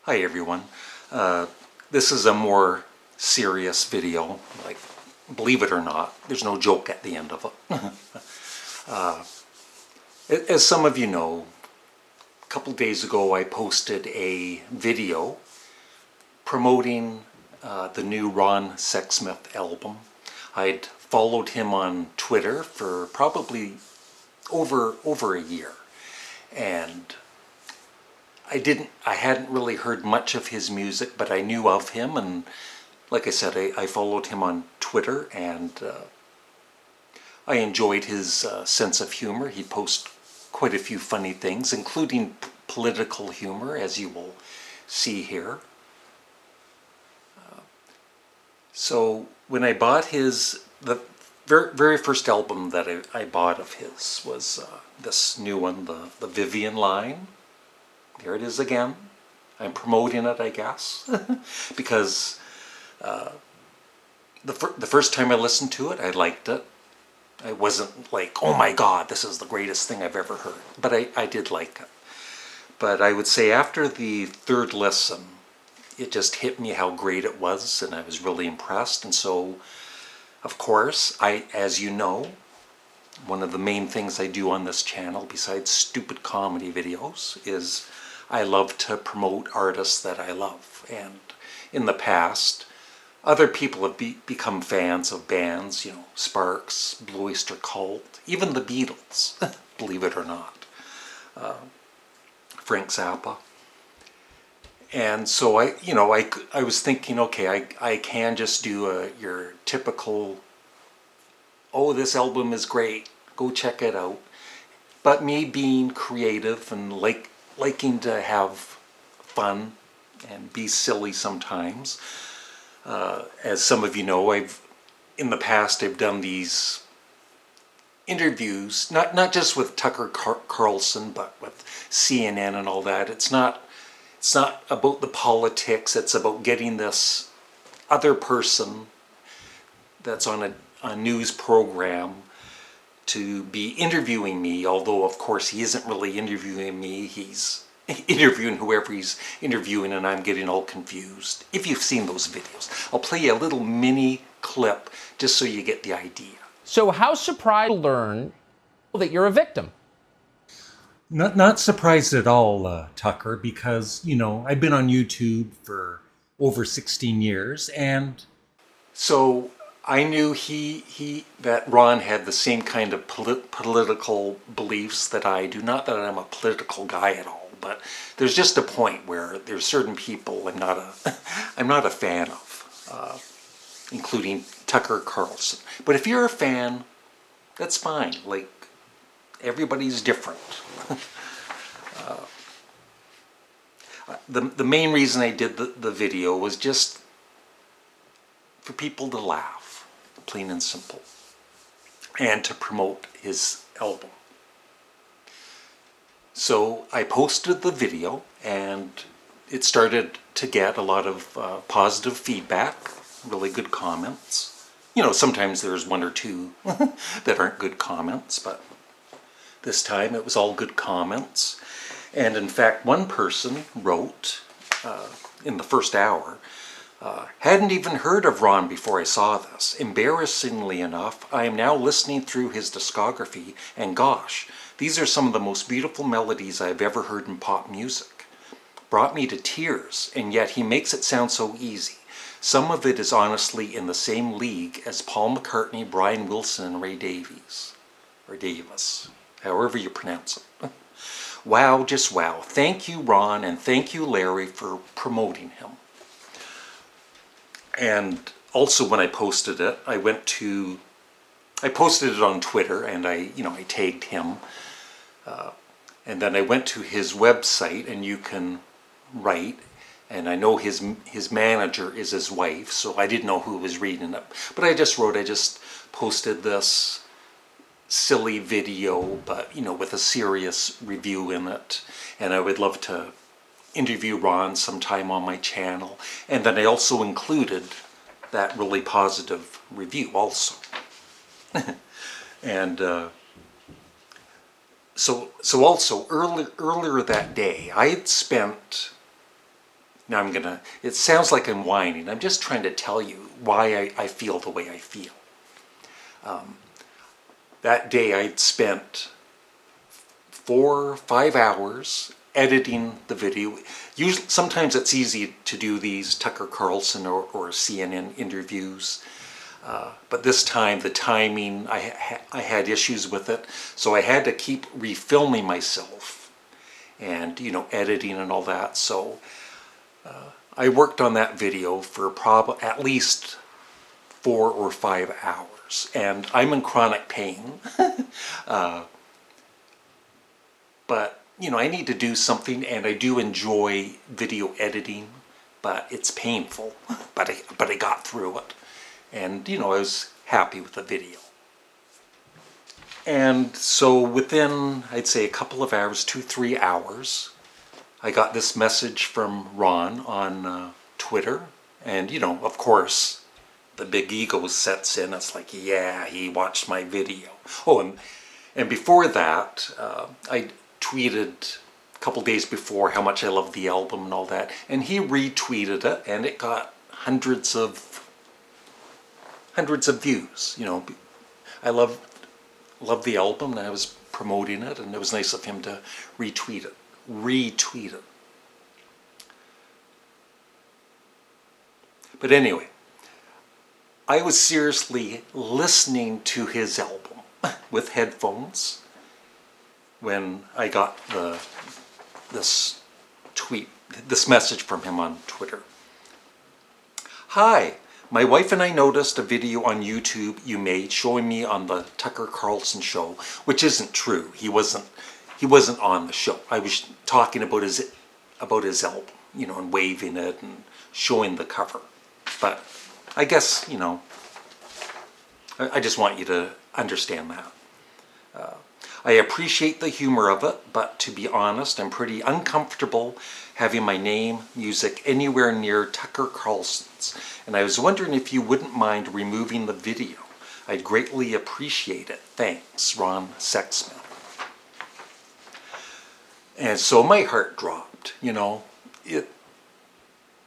Hi everyone. This is a more serious video. Like, believe it or not, there's no joke at the end of it. As some of you know, a couple days ago I posted a video promoting the new Ron Sexsmith album. I'd followed him on Twitter for probably over a year, and I hadn't really heard much of his music, but I knew of him, and like I said, I followed him on Twitter, and I enjoyed his sense of humor. He'd post quite a few funny things, including political humor, as you will see here. So when I bought the very first album that I bought of his was this new one, the Vivian line. There it is again. I'm promoting it, I guess, because the first time I listened to it, I liked it. I wasn't like, oh my God, this is the greatest thing I've ever heard. But I did like it. But I would say after the third listen, it just hit me how great it was, and I was really impressed. And so, of course, as you know, one of the main things I do on this channel, besides stupid comedy videos, is I love to promote artists that I love. And in the past, other people have become fans of bands, you know, Sparks, Blue Oyster Cult, even the Beatles, believe it or not, Frank Zappa. And so I was thinking, okay, I can just do your typical, oh, this album is great, go check it out. But me being creative and liking to have fun and be silly sometimes, as some of you know, in the past I've done these interviews, not just with Tucker Carlson, but with CNN and all that. It's not about the politics. It's about getting this other person that's on a news program to be interviewing me, although of course he isn't really interviewing me, he's interviewing whoever he's interviewing, and I'm getting all confused. If you've seen those videos, I'll play you a little mini clip just so you get the idea. So how surprised to learn that you're a victim? Not surprised at all, Tucker, because, you know, I've been on YouTube for over 16 years, and so I knew that Ron had the same kind of political beliefs that I do. Not that I'm a political guy at all, but there's just a point where there's certain people I'm not a fan of, including Tucker Carlson. But if you're a fan, that's fine. Like, everybody's different. The main reason I did the video was just for people to laugh, plain and simple, and to promote his album. So I posted the video, and it started to get a lot of positive feedback, really good comments. You know, sometimes there's one or two that aren't good comments, but this time it was all good comments. And in fact, one person wrote in the first hour, hadn't even heard of Ron before I saw this. Embarrassingly enough, I am now listening through his discography, and gosh, these are some of the most beautiful melodies I've ever heard in pop music. Brought me to tears, and yet he makes it sound so easy. Some of it is honestly in the same league as Paul McCartney, Brian Wilson, and Ray Davies. Or Davis, however you pronounce it. Wow, just wow. Thank you, Ron, and thank you, Larry, for promoting him. And also when I posted it, I posted it on Twitter, and I tagged him. And then I went to his website, and you can write, and I know his manager is his wife, so I didn't know who was reading it. But I just posted this silly video, but, you know, with a serious review in it. And I would love to interview Ron sometime on my channel. And then I also included that really positive review also. And so also earlier that day, I had spent Now it sounds like I'm whining. I'm just trying to tell you why I feel the way I feel. That day I'd spent 4 or 5 hours editing the video. Usually, sometimes it's easy to do these Tucker Carlson or CNN interviews. But this time, the timing, I had issues with it. So I had to keep refilming myself and, editing and all that. So I worked on that video for at least 4 or 5 hours. And I'm in chronic pain. But, I need to do something, and I do enjoy video editing, but it's painful. But I got through it. And, I was happy with the video. And so within, I'd say, a couple of hours, 2-3 hours, I got this message from Ron on Twitter. And, of course, the big ego sets in. It's like, yeah, he watched my video. Oh, and before that, I tweeted a couple days before how much I loved the album and all that. And he retweeted it, and it got hundreds of views. I love the album, and I was promoting it, and it was nice of him to retweet it. But anyway, I was seriously listening to his album with headphones when I got this message from him on Twitter. Hi. My wife and I noticed a video on YouTube you made showing me on the Tucker Carlson show, which isn't true. He wasn't on the show. I was talking about his album, and waving it and showing the cover. But I guess, I just want you to understand that. I appreciate the humor of it, but to be honest, I'm pretty uncomfortable having my name, music anywhere near Tucker Carlson's. And I was wondering if you wouldn't mind removing the video. I'd greatly appreciate it. Thanks, Ron Sexsmith. And so my heart dropped,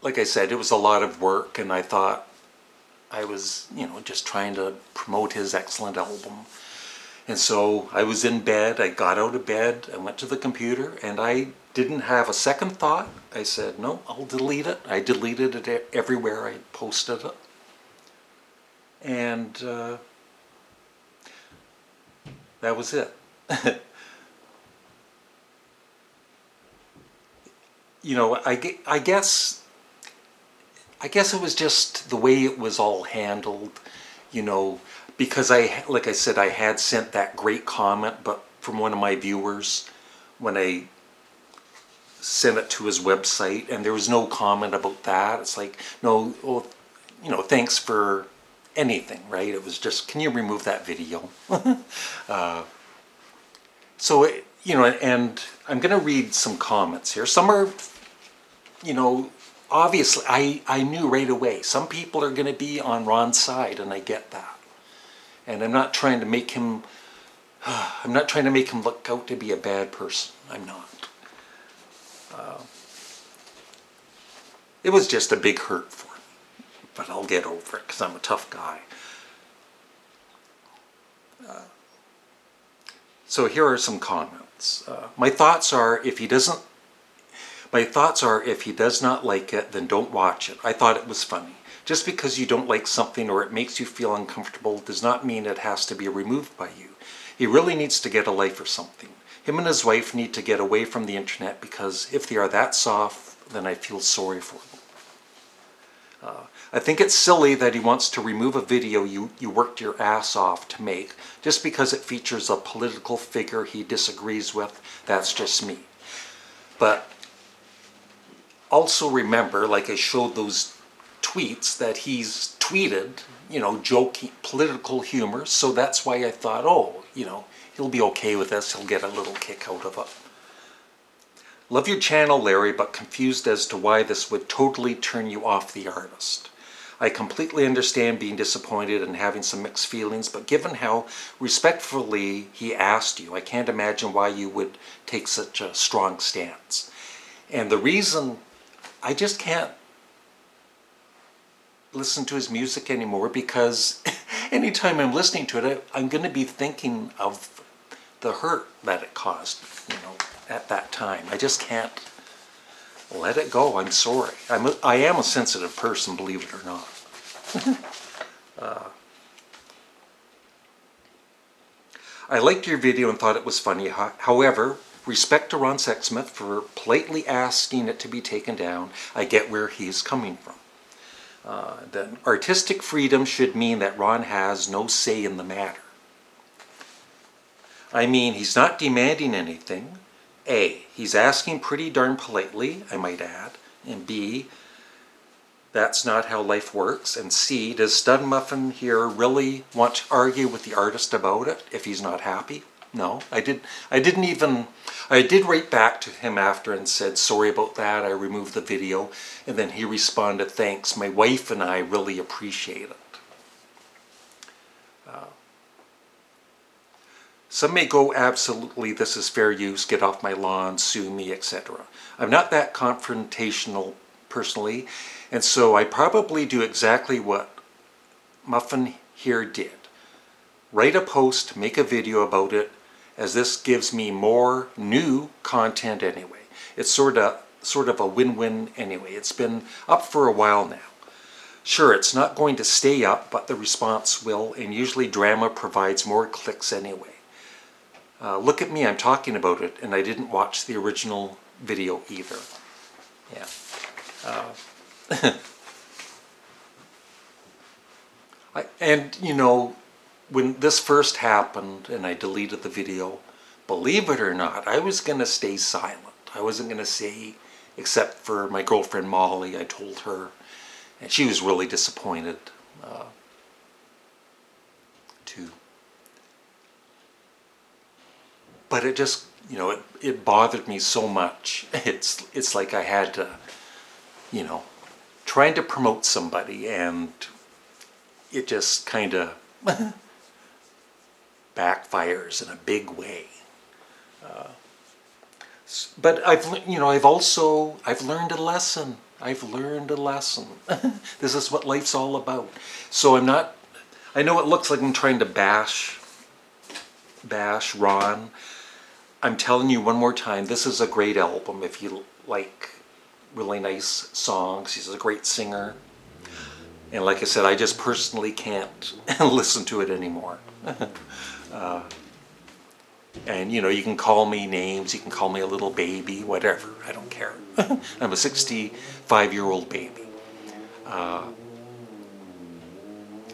like I said, it was a lot of work, and I thought I was, just trying to promote his excellent album. And so I was in bed, I got out of bed, I went to the computer, and I didn't have a second thought. I said, no, I'll delete it. I deleted it everywhere I posted it. And that was it. I guess it was just the way it was all handled, because like I said, I had sent that great comment, but from one of my viewers when I sent it to his website, and there was no comment about that. It's like, no, well, thanks for anything, right? It was just, can you remove that video? So, and I'm going to read some comments here. Some are, obviously, I knew right away. Some people are going to be on Ron's side, and I get that. And I'm not trying to make him look out to be a bad person. I'm not. It was just a big hurt for me, but I'll get over it because I'm a tough guy. So here are some comments. My thoughts are if he does not like it, then don't watch it. I thought it was funny. Just because you don't like something or it makes you feel uncomfortable does not mean it has to be removed by you. He really needs to get a life or something. Him and his wife need to get away from the internet, because if they are that soft, then I feel sorry for them. I think it's silly that he wants to remove a video you worked your ass off to make just because it features a political figure he disagrees with. That's just me. But also remember, like I showed those tweets that he's tweeted, joking, political humor. So that's why I thought, he'll be okay with this. He'll get a little kick out of it. Love your channel, Larry, but confused as to why this would totally turn you off the artist. I completely understand being disappointed and having some mixed feelings, but given how respectfully he asked you, I can't imagine why you would take such a strong stance. And the reason I just can't listen to his music anymore because anytime I'm listening to it, I'm going to be thinking of the hurt that it caused, at that time. I just can't let it go. I'm sorry. I am a sensitive person, believe it or not. I liked your video and thought it was funny. However, respect to Ron Sexsmith for politely asking it to be taken down. I get where he's coming from. Then artistic freedom should mean that Ron has no say in the matter. I mean, he's not demanding anything. A, he's asking pretty darn politely, I might add. And B, that's not how life works. And C, does Studmuffin here really want to argue with the artist about it if he's not happy? No, I did write back to him after and said, sorry about that, I removed the video. And then he responded, thanks, my wife and I really appreciate it. Some may go, absolutely, this is fair use, get off my lawn, sue me, etc. I'm not that confrontational personally, and so I probably do exactly what Muffin here did. Write a post, make a video about it, as this gives me more new content anyway. It's sort of a win-win anyway. It's been up for a while now. Sure, it's not going to stay up, but the response will, and usually drama provides more clicks anyway. Look at me, I'm talking about it, and I didn't watch the original video either. Yeah. When this first happened and I deleted the video, believe it or not, I was going to stay silent. I wasn't going to say, except for my girlfriend Molly, I told her, and she was really disappointed too. But it just, it bothered me so much. It's like I had to, trying to promote somebody, and it just kind of backfires in a big way. But I've learned a lesson. I've learned a lesson. This is what life's all about. So I know it looks like I'm trying to bash Ron. I'm telling you one more time, this is a great album if you like really nice songs. He's a great singer. And like I said, I just personally can't listen to it anymore. And you can call me names, you can call me a little baby, whatever, I don't care. I'm a 65-year-old baby.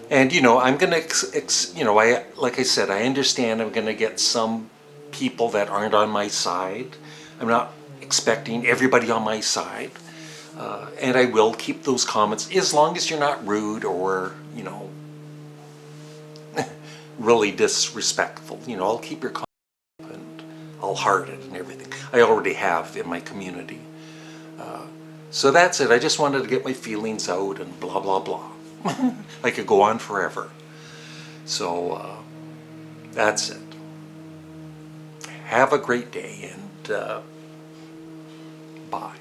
And I'm gonna, like I said, I understand I'm gonna get some people that aren't on my side. I'm not expecting everybody on my side. And I will keep those comments as long as you're not rude or, really disrespectful. I'll keep your comments and I'll heart it and everything. I already have in my community. So that's it. I just wanted to get my feelings out and blah, blah, blah. I could go on forever. So that's it. Have a great day and bye.